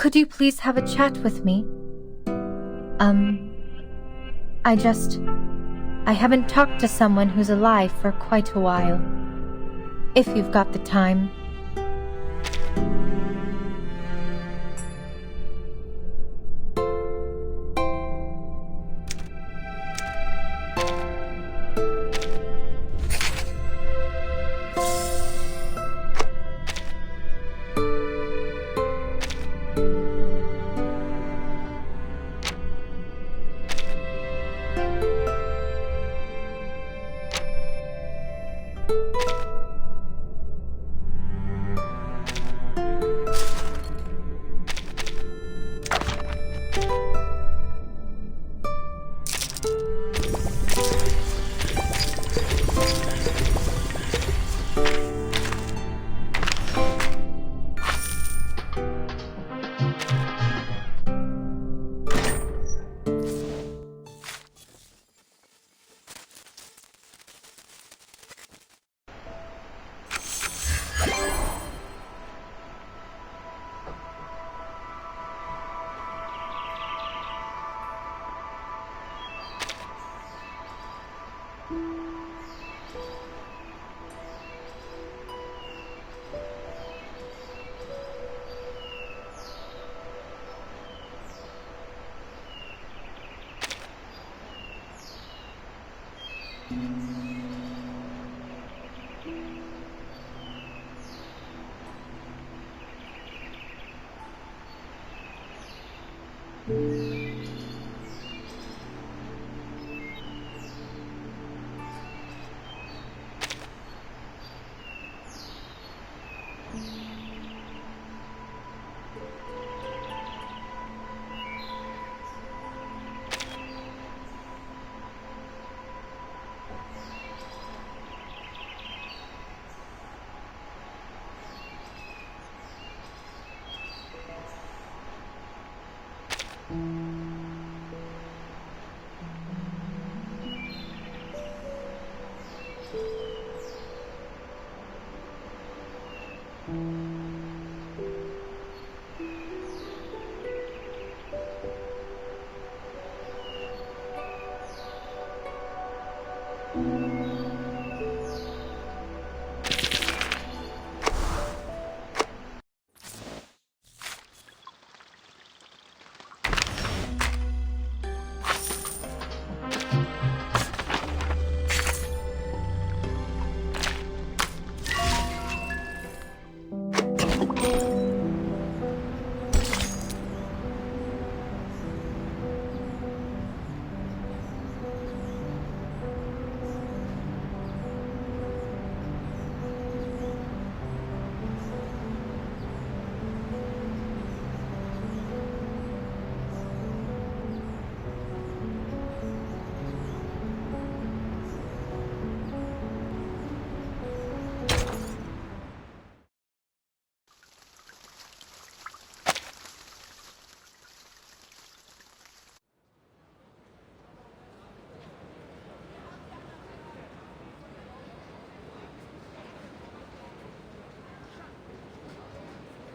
Could you please have a chat with me? I haven't talked to someone who's alive for quite a while. If you've got the time.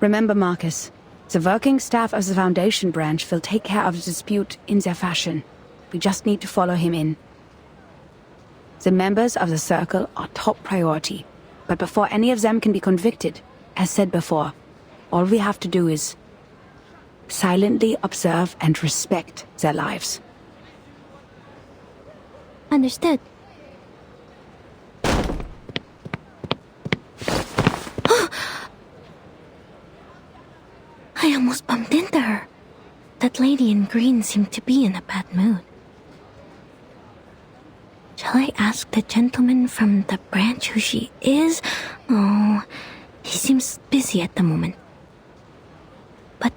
Remember, Marcus, the working staff of the Foundation branch will take care of the dispute in their fashion. We just need to follow him in. The members of the Circle are top priority, but before any of them can be convicted, as said before, all we have to do is silently observe and respect their lives. Understood. I almost bumped into her. That lady in green seemed to be in a bad mood. Shall I ask the gentleman from the branch who she is? Oh, he seems busy at the moment. But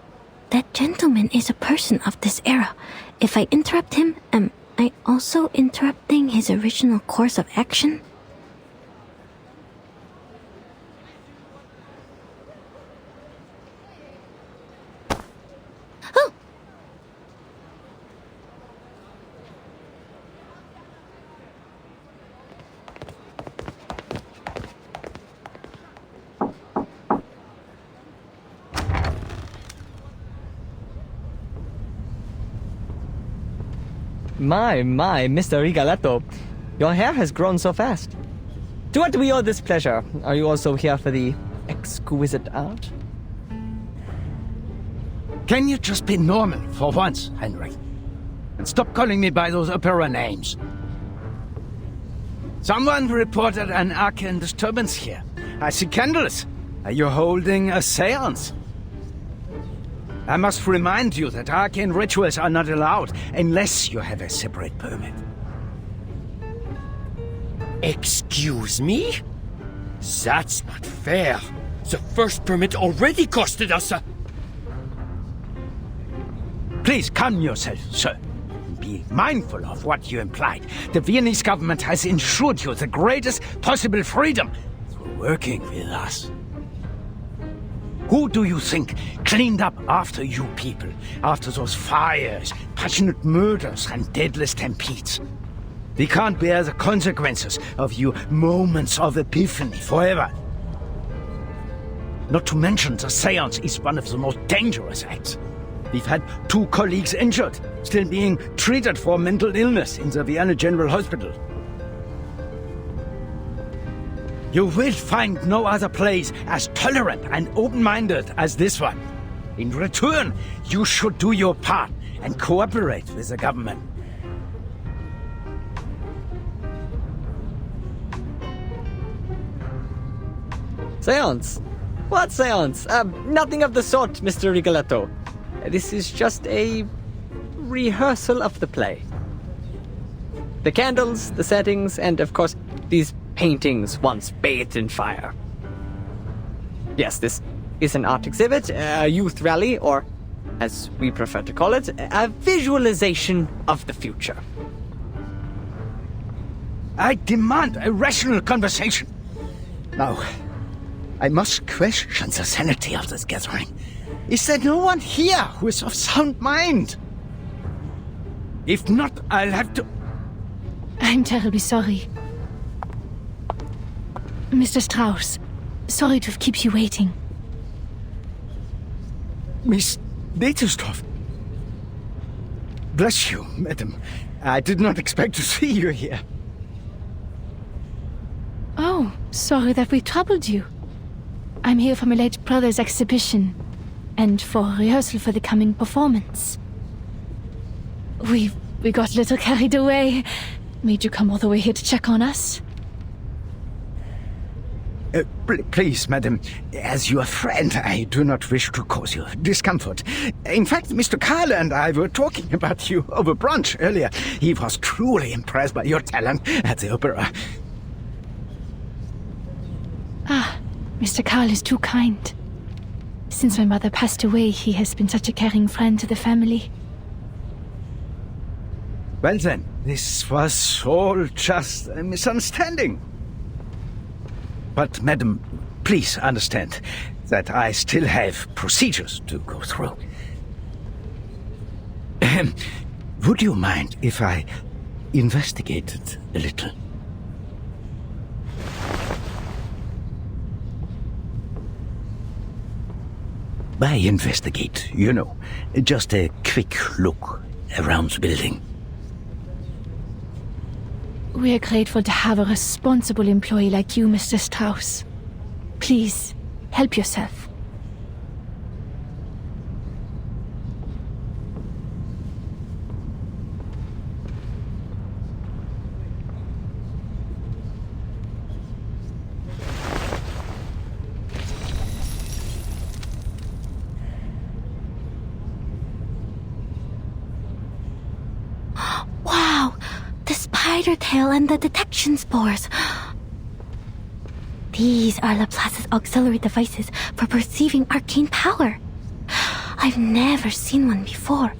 that gentleman is a person of this era. If I interrupt him, am I also interrupting his original course of action? Oh! My, Mr. Rigoletto. Your hair has grown so fast. To what do we owe this pleasure? Are you also here for the exquisite art? Can you just be normal for once, Henry? And stop calling me by those opera names. Someone reported an arcane disturbance here. I see candles. Are you holding a seance? I must remind you that arcane rituals are not allowed unless you have a separate permit. Excuse me? That's not fair. The first permit already costed us a... Please calm yourself, sir. Be mindful of what you implied. The Viennese government has ensured you the greatest possible freedom through working with us. Who do you think cleaned up after you people? After those fires, passionate murders, and deadly stampedes? We can't bear the consequences of your moments of epiphany forever. Not to mention the seance is one of the most dangerous acts. We've had 2 colleagues injured, still being treated for mental illness in the Vienna General Hospital. You will find no other place as tolerant and open-minded as this one. In return, you should do your part and cooperate with the government. Seance? What seance? Nothing of the sort, Mr. Rigoletto. This is just a rehearsal of the play. The candles, the settings, and of course, these paintings once bathed in fire. Yes, this is an art exhibit, a youth rally, or, as we prefer to call it, a visualization of the future. I demand a rational conversation. Now, I must question the sanity of this gathering. Is there no one here who is of sound mind? If not, I'll have to... I'm terribly sorry. Mr. Strauss, sorry to have kept you waiting. Miss Netelsdorf. Bless you, madam. I did not expect to see you here. Oh, sorry that we troubled you. I'm here for my late brother's exhibition, and for rehearsal for the coming performance. We got a little carried away. Made you come all the way here to check on us. Please, madam, as your friend, I do not wish to cause you discomfort. In fact, Mr. Carl and I were talking about you over brunch earlier. He was truly impressed by your talent at the opera. Ah, Mr. Carl is too kind. Since my mother passed away, he has been such a caring friend to the family. Well then, this was all just a misunderstanding. But, madam, please understand that I still have procedures to go through. Would you mind if I investigated a little? By investigate, you know, just a quick look around the building. We are grateful to have a responsible employee like you, Mr. Strauss. Please, help yourself. spider tail and the detection spores. These are Laplace's auxiliary devices for perceiving arcane power. I've never seen one before.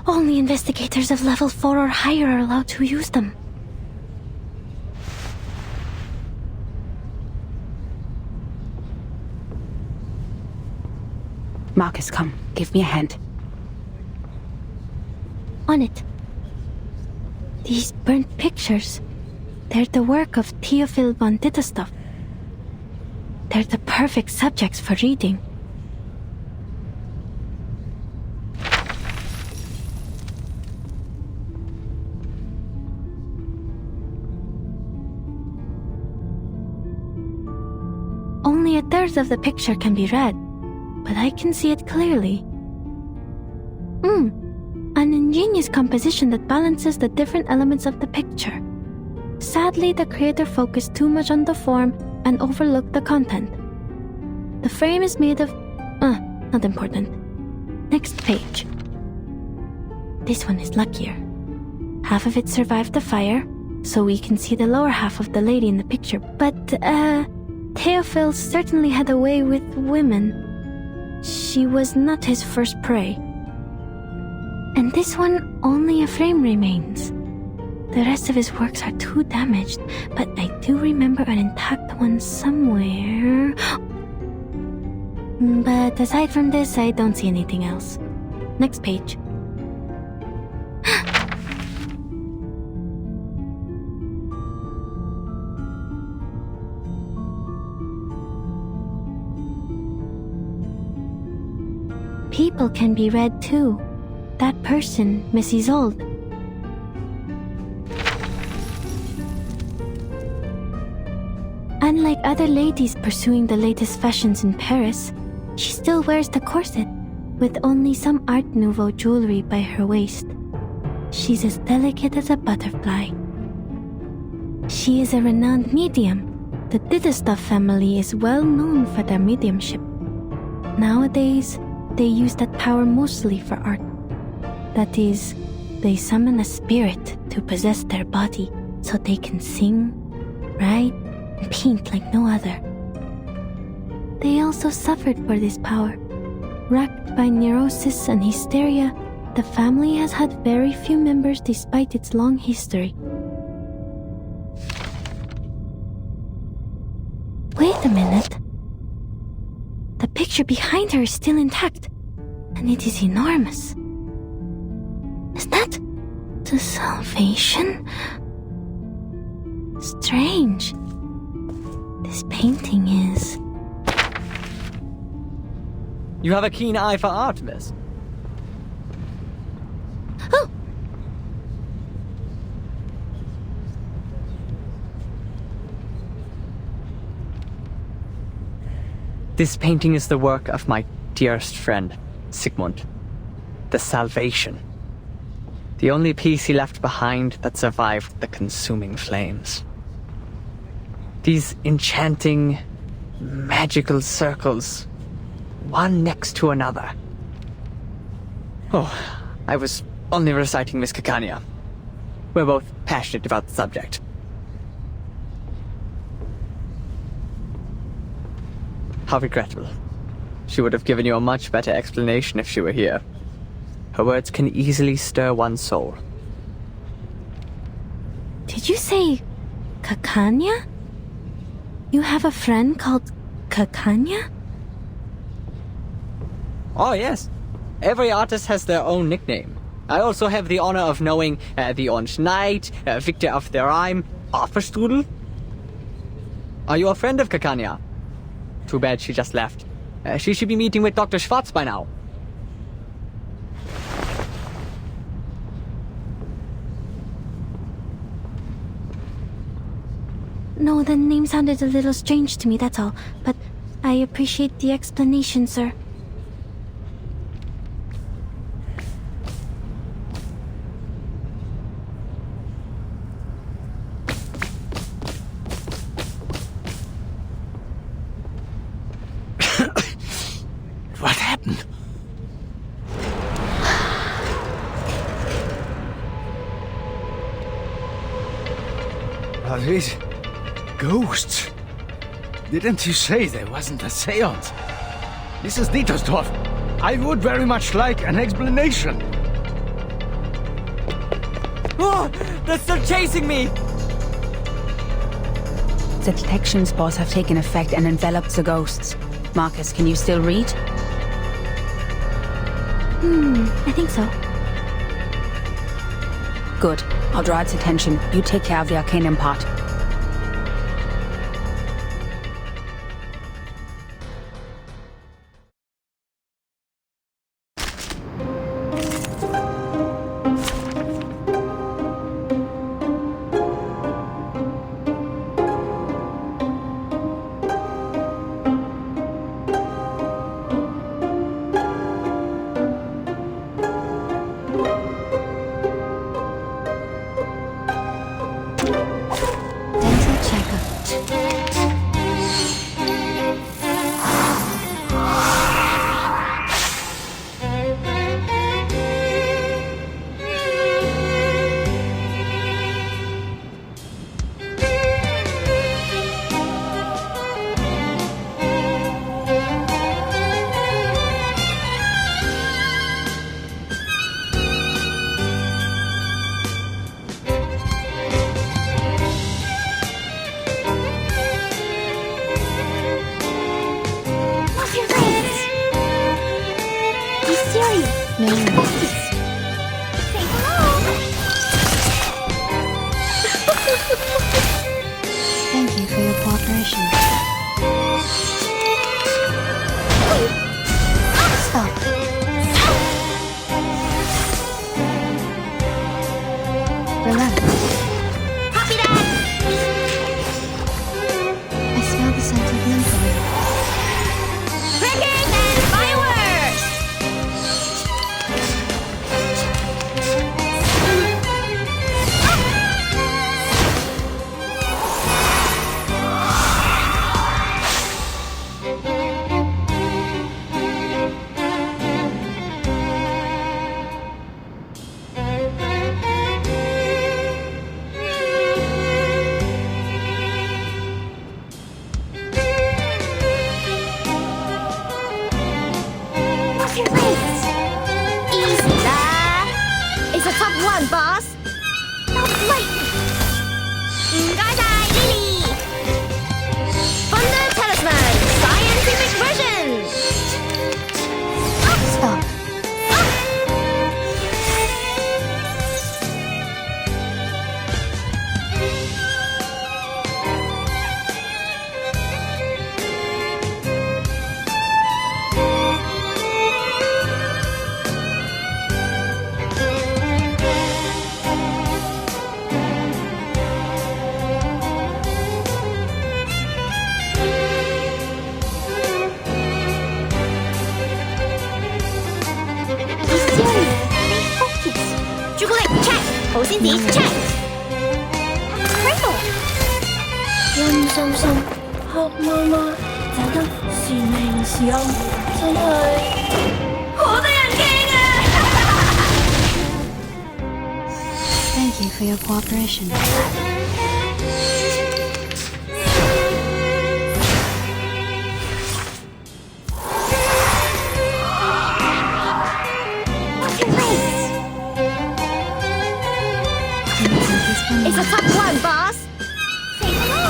Only investigators of level 4 or higher are allowed to use them. Marcus, come. Give me a hand. On it. These burnt pictures. They're the work of Theophil von Dittestov. They're the perfect subjects for reading. Only a third of the picture can be read, but I can see it clearly. An ingenious composition that balances the different elements of the picture. Sadly, the creator focused too much on the form and overlooked the content. The frame is made of... not important. Next page. This one is luckier. Half of it survived the fire, so we can see the lower half of the lady in the picture. But, Theophil certainly had a way with women. She was not his first prey. And this one, only a frame remains. The rest of his works are too damaged, but I do remember an intact one somewhere. But aside from this, I don't see anything else. Next page. People can be read too. That person, Miss Isolde. Unlike other ladies pursuing the latest fashions in Paris, she still wears the corset, with only some Art Nouveau jewelry by her waist. She's as delicate as a butterfly. She is a renowned medium. The Dittestov family is well known for their mediumship. Nowadays, they use that power mostly for art. That is, they summon a spirit to possess their body so they can sing, write, and paint like no other. They also suffered for this power. Racked by neurosis and hysteria, the family has had very few members despite its long history. Wait a minute. The picture behind her is still intact, and it is enormous. Is that the Salvation? Strange. This painting is... You have a keen eye for art, miss. Oh! This painting is the work of my dearest friend, Sigmund. The Salvation. The only piece he left behind that survived the consuming flames. These enchanting, magical circles, one next to another. Oh, I was only reciting Miss Caccania. We're both passionate about the subject. How regrettable. She would have given you a much better explanation if she were here. Her words can easily stir one's soul. Did you say Caccania? You have a friend called Caccania? Oh, yes. Every artist has their own nickname. I also have the honor of knowing the Orange Knight, Victor of the Rhyme, Arthurstrudel. Are you a friend of Caccania? Too bad she just left. She should be meeting with Dr. Schwartz by now. No, the name sounded a little strange to me, that's all. But I appreciate the explanation, sir. What happened? Are these ghosts? Didn't you say there wasn't a seance? Mrs. Dietersdorf, I would very much like an explanation. Oh, they're still chasing me! The detection spores have taken effect and enveloped the ghosts. Marcus, can you still read? I think so. Good. I'll draw its attention. You take care of the Arcanum part. Dental checkup. What's your face? Be serious. No worries. Say hello. Thank you for your cooperation. Stop. Relax. Copy that. I smell the scent of menthol. Crickets and fireworks. What's your race? Easy lah. It's a tough one, boss. Not lightning. 唔該晒，Lily。Thunder Talisman Scientific Version。Stop. Be serious. Be focused. 朱古力 check， 保鮮紙 check。Crystal。陰森森，黑麻麻，走得是明是暗，真係好得人驚啊！ Thank you for your cooperation. What's your race? It's a tough one, boss. Say hello.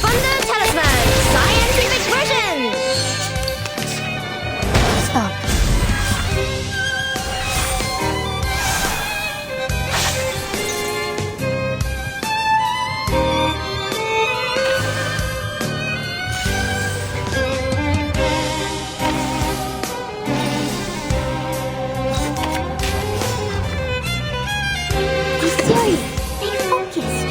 Thunder Talisman Scientific Version. Stop. Be serious. Stay focused.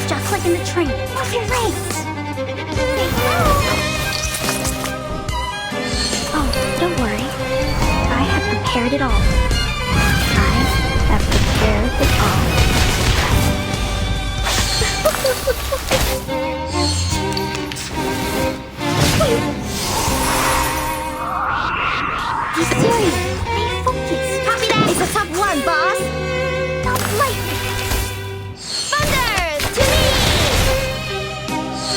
Just like in the train. What's your race? Say hello. Oh, don't worry. I have prepared it all. I have prepared it all. you serious? Hey, focus. Copy that. It's a top one, boss. Don't light. Thunder to me.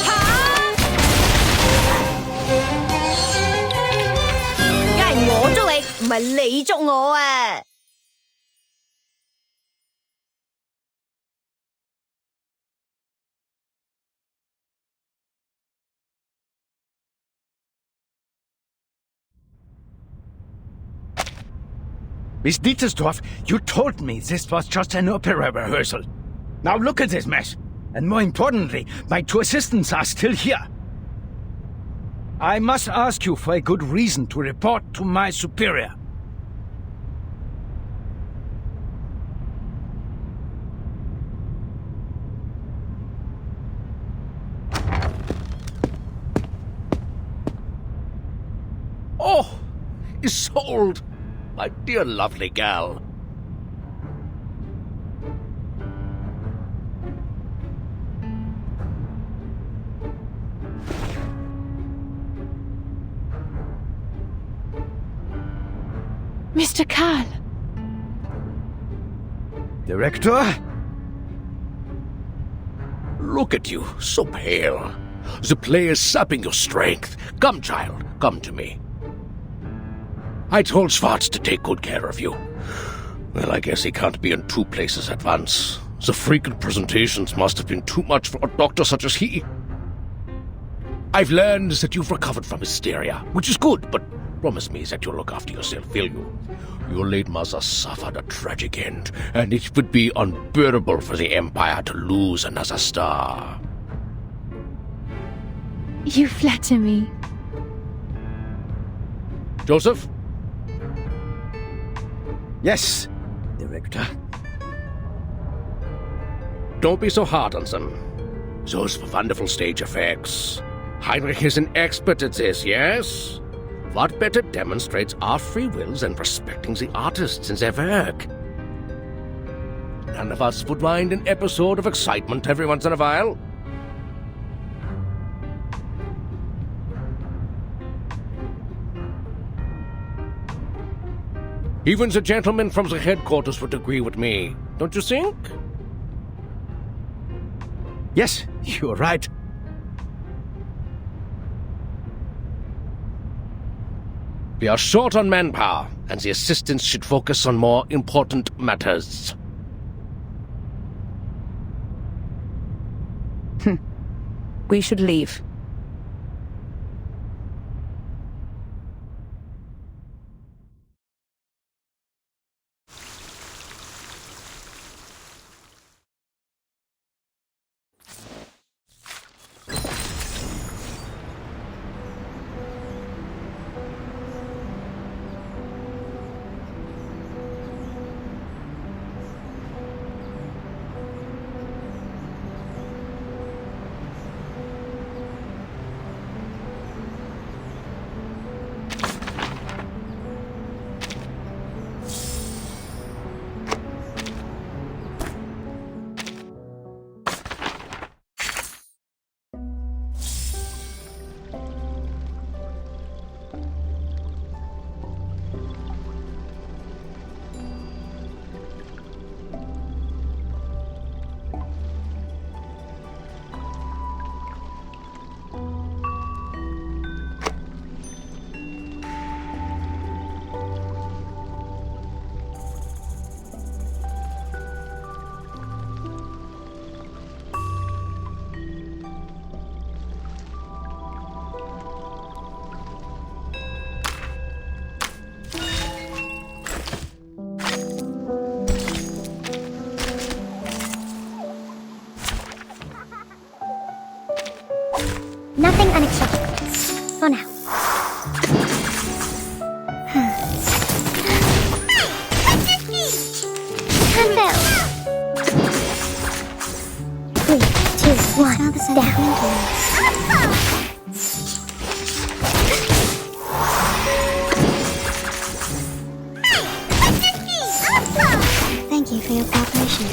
Ha! 梗係我捉你，唔係你捉我啊！ Miss Dietersdorf, you told me this was just an opera rehearsal. Now look at this mess. And more importantly, my 2 assistants are still here. I must ask you for a good reason to report to my superior. Oh, Isolde! My dear lovely gal. Mr. Karl. Director? Look at you, so pale. The play is sapping your strength. Come, child, come to me. I told Schwartz to take good care of you. Well, I guess he can't be in 2 places at once. The frequent presentations must have been too much for a doctor such as he. I've learned that you've recovered from hysteria, which is good, but promise me that you'll look after yourself, will you? Your late mother suffered a tragic end, and it would be unbearable for the Empire to lose another star. You flatter me. Joseph? Yes, Director. Don't be so hard on them. Those were wonderful stage effects. Heinrich is an expert at this, yes? What better demonstrates our free wills than respecting the artists in their work? None of us would mind an episode of excitement every once in a while. Even the gentlemen from the headquarters would agree with me, don't you think? Yes, you're right. We are short on manpower, and the assistants should focus on more important matters. We should leave. Nothing unacceptable. For now. Hundo! 3, 2, 1, down. Thank you for your cooperation.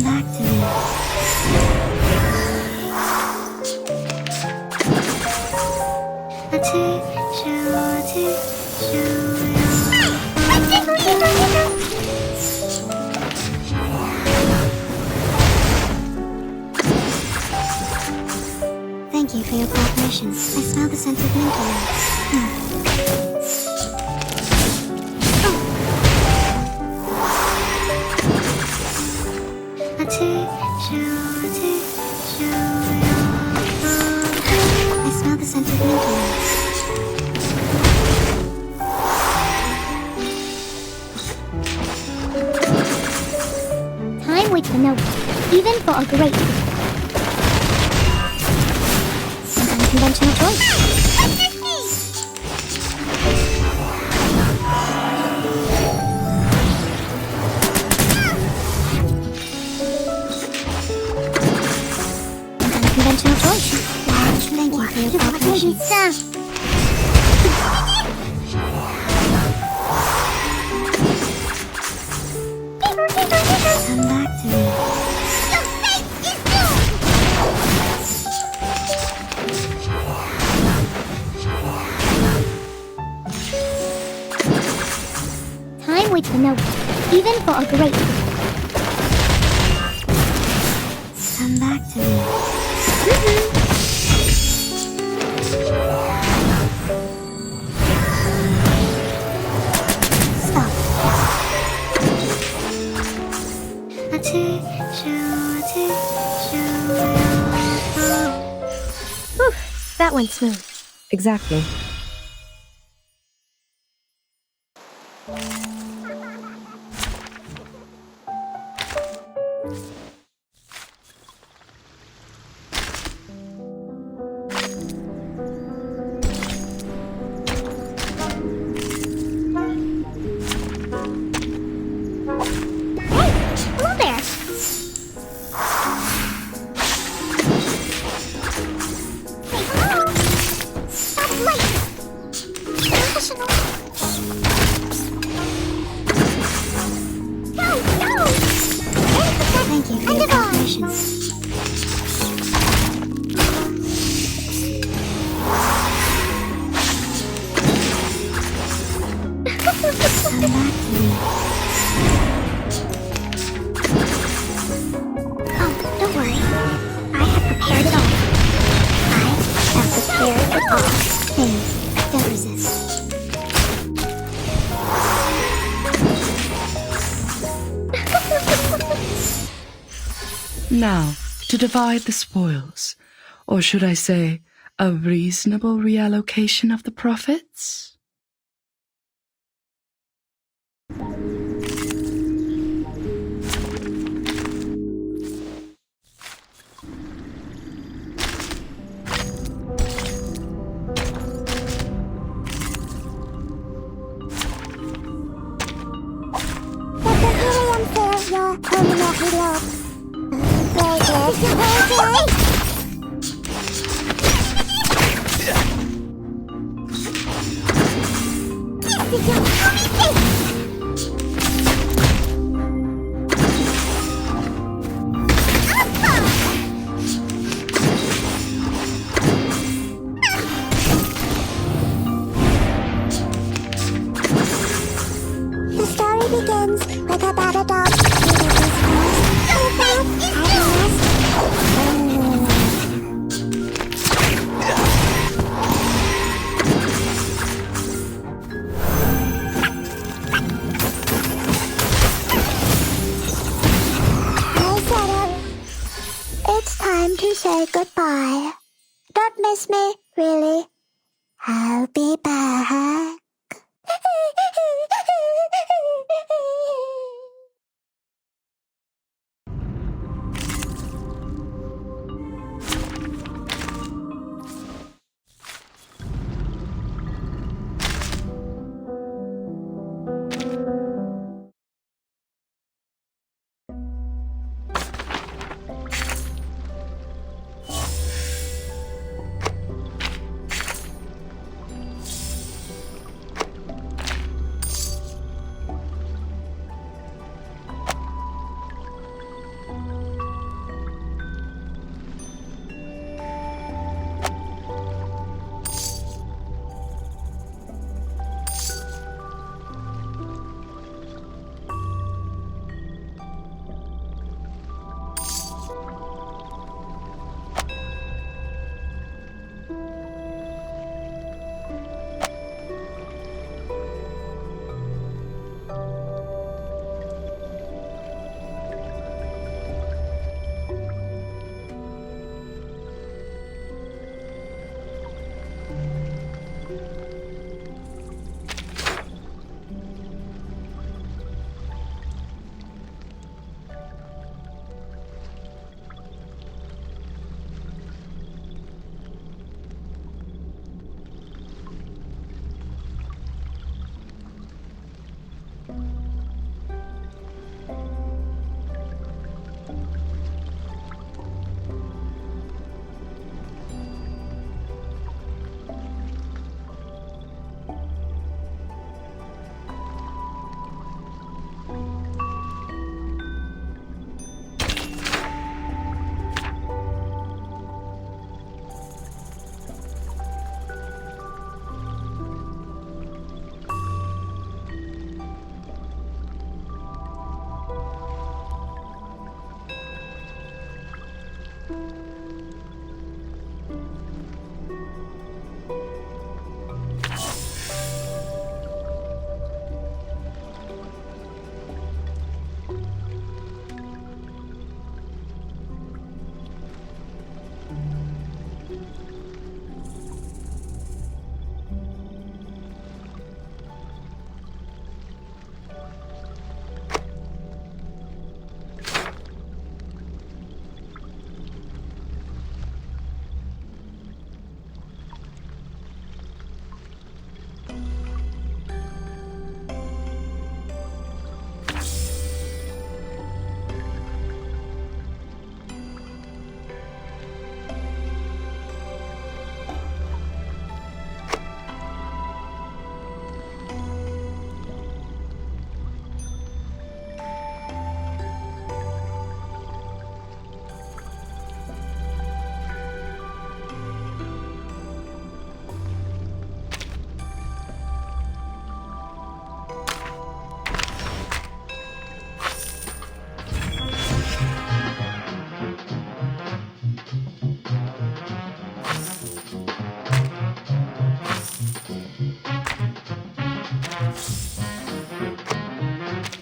Come back to me. Thank you for your cooperation. I smell the scent of mint I smell the scent of mint Time waits for no one, even for a great. An unconventional choice. Unconventional choice. Thank you for your cooperation. Come back to me. Time waits for no one, even for a great. Come back to me. That went smooth. Exactly. Hello there. Say hello. That's light. Professional. No. Thank you for your cooperation. Come back to me. Oh, don't worry. I have prepared it all. I have prepared it all. Things don't resist. Now, to divide the spoils, or should I say, a reasonable reallocation of the profits? The story begins with a battle dog leading his horse so fast at last. Hey, Sarah. It's time to say goodbye. Don't miss me, really. I'll be back.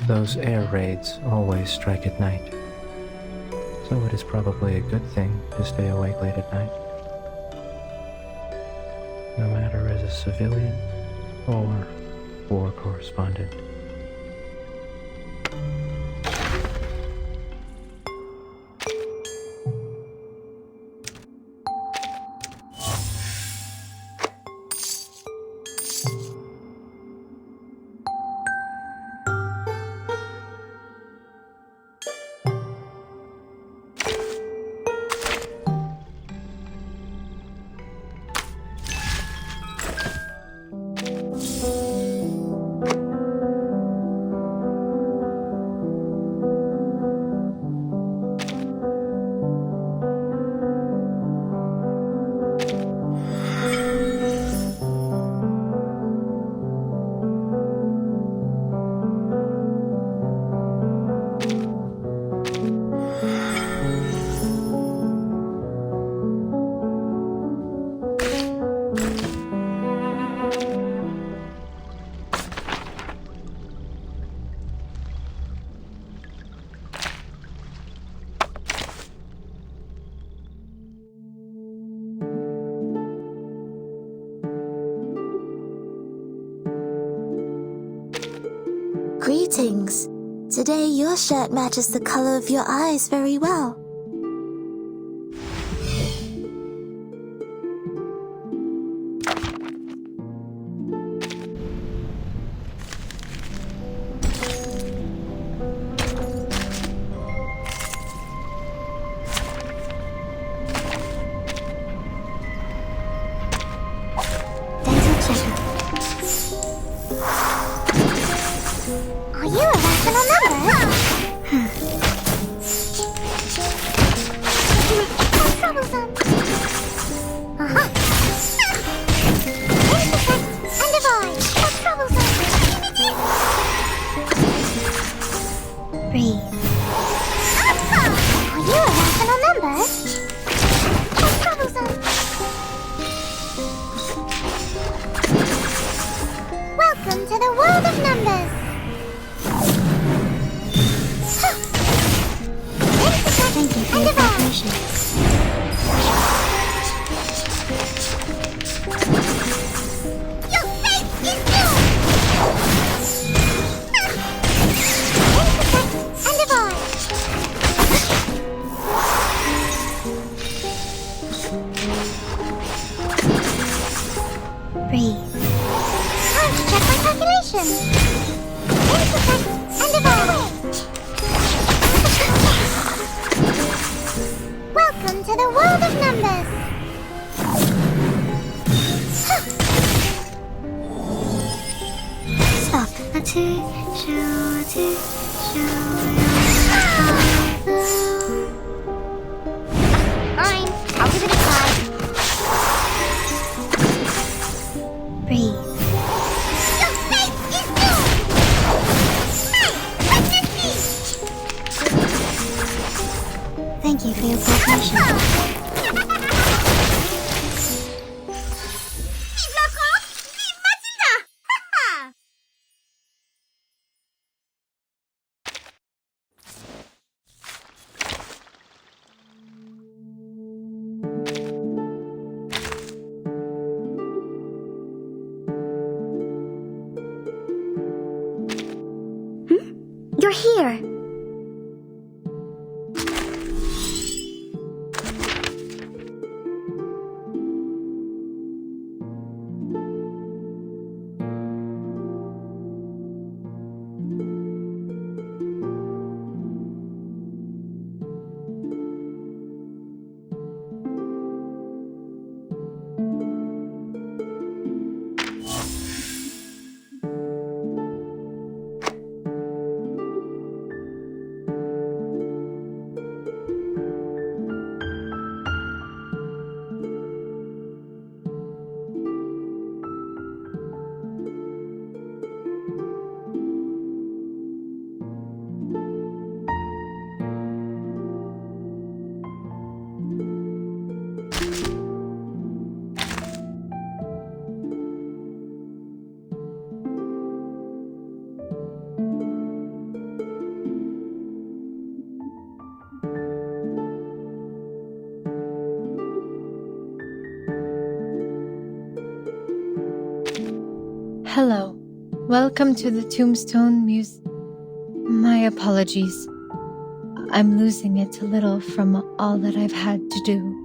Those air raids always strike at night, so it is probably a good thing to stay awake late at night. No matter as a civilian or war correspondent. Greetings. Today your shirt matches the color of your eyes very well. Are you a rational number? How troublesome. Uh-huh. Intersect and divide. How troublesome. Breathe. Are you a rational number? How troublesome. Welcome to the world of numbers. Thank you for your cooperation. Your fate is doomed! Intersect and divide. Breathe. Time to check my calculations. Intersect and divide. Welcome to the world of numbers. Stop. Fine, I'll give it a try. Breathe. Your fate is doomed! Hey, witness me! Thank you for for your cooperation. Vive la France! Vive Matilda! You're here. Hello. Welcome to the Tombstone My apologies. I'm losing it a little from all that I've had to do.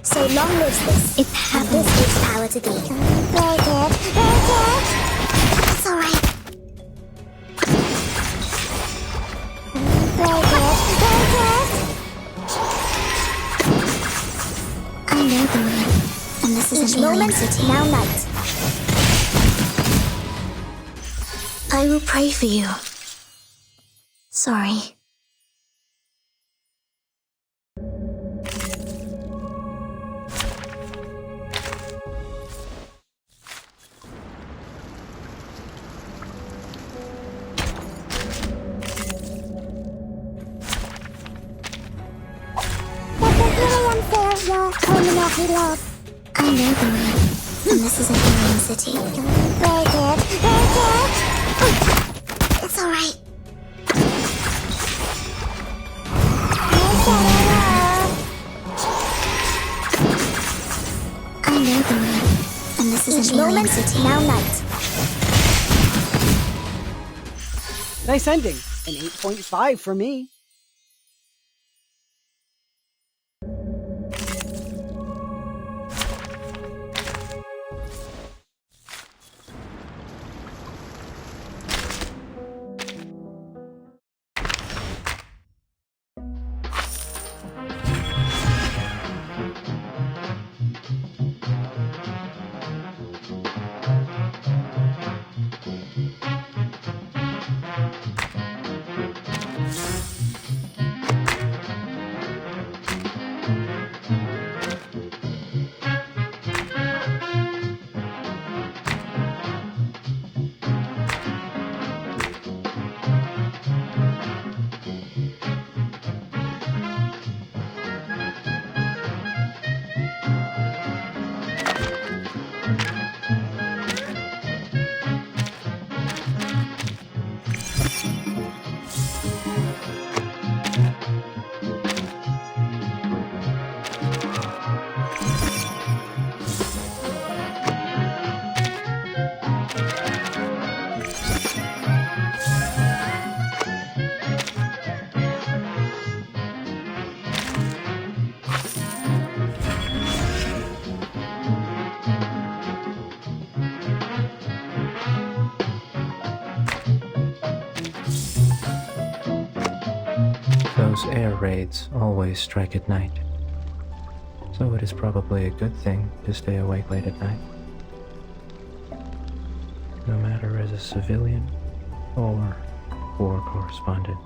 So long lives this. It's happening. This gives power to be. Very good. Very good. It's alright. Very good. Very good. I know the room. And this is an alien city. Now night. I will pray for you. Sorry. I know the room. And this is an alien city. Very good. Very good. It's alright. I know the room. And this is an alien city. Now night. Nice ending. An 8.5 for me. Those air raids always strike at night, so it is probably a good thing to stay awake late at night, no matter as a civilian or war correspondent.